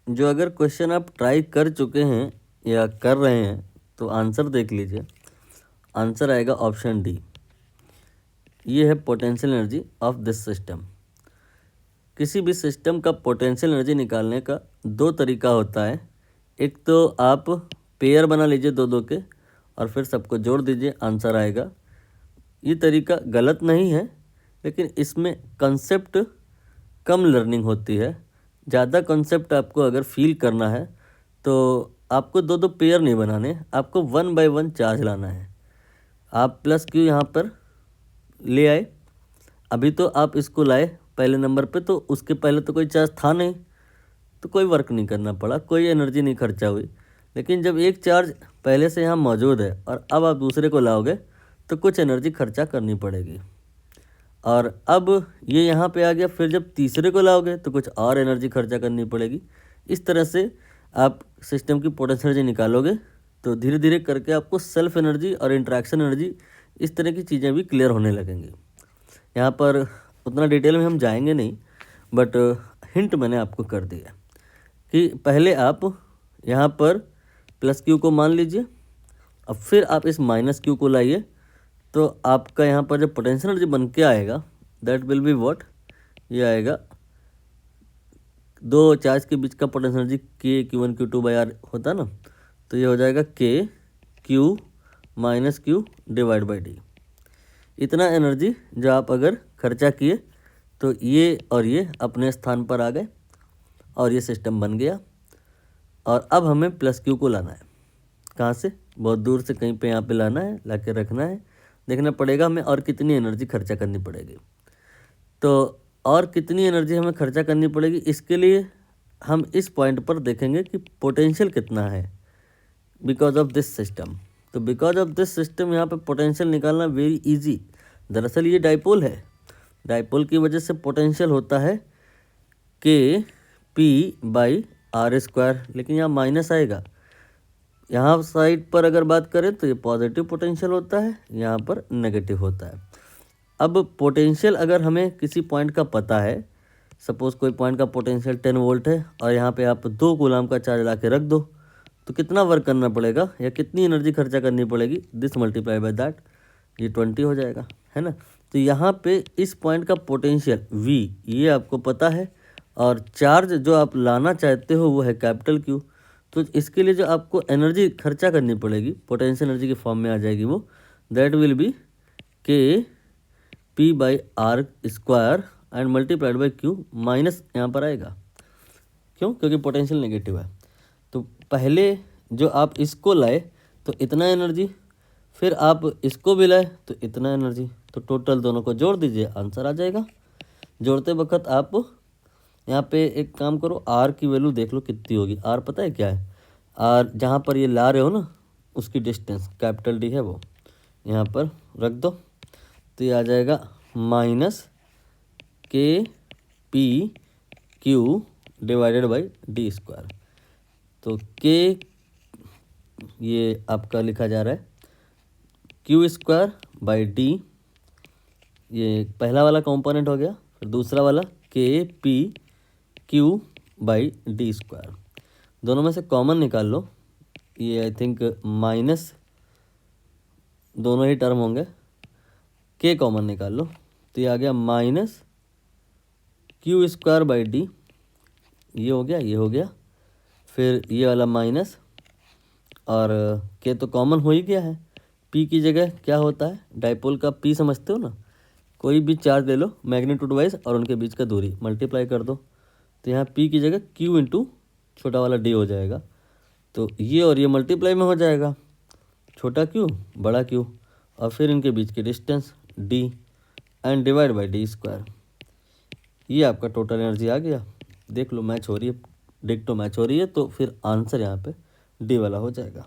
जो अगर क्वेश्चन आप ट्राई कर चुके हैं या कर रहे हैं तो आंसर देख लीजिए। आंसर आएगा ऑप्शन डी। ये है potential energy of this system. किसी भी सिस्टम का पोटेंशियल एनर्जी निकालने का दो तरीका होता है। एक तो आप पेयर बना लीजिए दो दो के और फिर सबको जोड़ दीजिए, आंसर आएगा। ये तरीका गलत नहीं है, लेकिन इसमें कंसेप्ट कम लर्निंग होती है। ज़्यादा कंसेप्ट आपको अगर फील करना है तो आपको दो दो पेयर नहीं बनाने, आपको 1 बाय 1 चार्ज लाना है। आप प्लस क्यू यहाँ पर ले आए, अभी तो आप इसको लाए पहले नंबर पे, तो उसके पहले तो कोई चार्ज था नहीं, तो कोई वर्क नहीं करना पड़ा, कोई एनर्जी नहीं खर्चा हुई। लेकिन जब एक चार्ज पहले से यहाँ मौजूद है और अब आप दूसरे को लाओगे तो कुछ एनर्जी खर्चा करनी पड़ेगी। और अब ये यहाँ पे आ गया, फिर जब तीसरे को लाओगे तो कुछ और एनर्जी खर्चा करनी पड़ेगी। इस तरह से आप सिस्टम की पोटेंशियल एनर्जी निकालोगे तो धीरे धीरे करके आपको सेल्फ एनर्जी और इंट्रैक्शन एनर्जी, इस तरह की चीज़ें भी क्लियर होने लगेंगी। यहाँ पर उतना डिटेल में हम जाएंगे नहीं, बट हिंट मैंने आपको कर दिया कि पहले आप यहाँ पर प्लस क्यू को मान लीजिए, अब फिर आप इस माइनस क्यू को लाइए, तो आपका यहाँ पर जब पोटेंशियल एनर्जी बन के आएगा दैट विल बी व्हाट, ये आएगा दो चार्ज के बीच का पोटेंशियल एनर्जी के Q1 Q2 बाई आर होता ना, तो ये हो जाएगा के Q minus Q divide by D. इतना एनर्जी जो आप अगर खर्चा किए तो ये और ये अपने स्थान पर आ गए और ये सिस्टम बन गया। और अब हमें प्लस क्यू को लाना है। कहाँ से? बहुत दूर से कहीं पे यहाँ पे लाना है, ला के रखना है। देखना पड़ेगा हमें और कितनी एनर्जी खर्चा करनी पड़ेगी। तो और कितनी एनर्जी हमें खर्चा करनी पड़ेगी, इसके लिए हम इस पॉइंट पर देखेंगे कि पोटेंशियल कितना है बिकॉज ऑफ दिस सिस्टम। तो बिकॉज ऑफ दिस सिस्टम यहाँ पे पोटेंशियल निकालना वेरी इजी। दरअसल ये डाइपोल है, डाइपोल की वजह से पोटेंशियल होता है के पी बाई आर स्क्वायर, लेकिन यहाँ माइनस आएगा। यहाँ साइड पर अगर बात करें तो ये पॉजिटिव पोटेंशियल होता है, यहाँ पर नेगेटिव होता है। अब पोटेंशियल अगर हमें किसी पॉइंट का पता है, सपोज कोई पॉइंट का पोटेंशियल 10 वोल्ट है और यहाँ पे आप 2 कूलाम का चार्ज ला के रख दो, तो कितना वर्क करना पड़ेगा या कितनी एनर्जी खर्चा करनी पड़ेगी, दिस मल्टीप्लाई बाय दैट, ये 20 हो जाएगा, है ना। तो यहाँ पे इस पॉइंट का पोटेंशियल V ये आपको पता है, और चार्ज जो आप लाना चाहते हो वो है कैपिटल Q। तो इसके लिए जो आपको एनर्जी खर्चा करनी पड़ेगी पोटेंशियल एनर्जी के फॉर्म में आ जाएगी वो, that will be K P by R square and multiplied by Q, minus यहाँ पर आएगा। क्यों? क्योंकि पोटेंशियल नेगेटिव है। तो पहले जो आप इसको लाए तो इतना एनर्जी, फिर आप इसको भी लाए तो इतना एनर्जी, तो टोटल दोनों को जोड़ दीजिए, आंसर आ जाएगा। जोड़ते वक्त आप यहाँ पे एक काम करो, आर की वैल्यू देख लो कितनी होगी। आर पता है क्या है? आर जहाँ पर ये ला रहे हो ना उसकी डिस्टेंस कैपिटल डी है, वो यहाँ पर रख दो, तो ये आ जाएगा माइनस के P Q divided by D square. तो के ये आपका लिखा जा रहा है क्यू स्क्वायर बाई डी, ये पहला वाला कंपोनेंट हो गया। फिर दूसरा वाला के P Q by D square, दोनों में से कॉमन निकाल लो। ये आई थिंक माइनस दोनों ही टर्म होंगे, के कॉमन निकाल लो, तो ये आ गया minus Q square by D, ये हो गया, ये हो गया, फिर ये वाला माइनस, और के तो कॉमन हो ही गया है। पी की जगह क्या होता है? डाइपोल का पी समझते हो ना, कोई भी चार्ज ले लो मैग्नीट्यूड वाइज और उनके बीच का दूरी मल्टीप्लाई कर दो, तो यहाँ पी की जगह क्यू इंटू छोटा वाला डी हो जाएगा। तो ये और ये मल्टीप्लाई में हो जाएगा, छोटा क्यू बड़ा क्यू, और फिर इनके बीच की distance D and divide by D square. ये आपका टोटल एनर्जी आ गया। देख लो मैच हो रही है, डिक्टो मैच हो रही है, तो फिर आंसर यहाँ पे डी वाला हो जाएगा।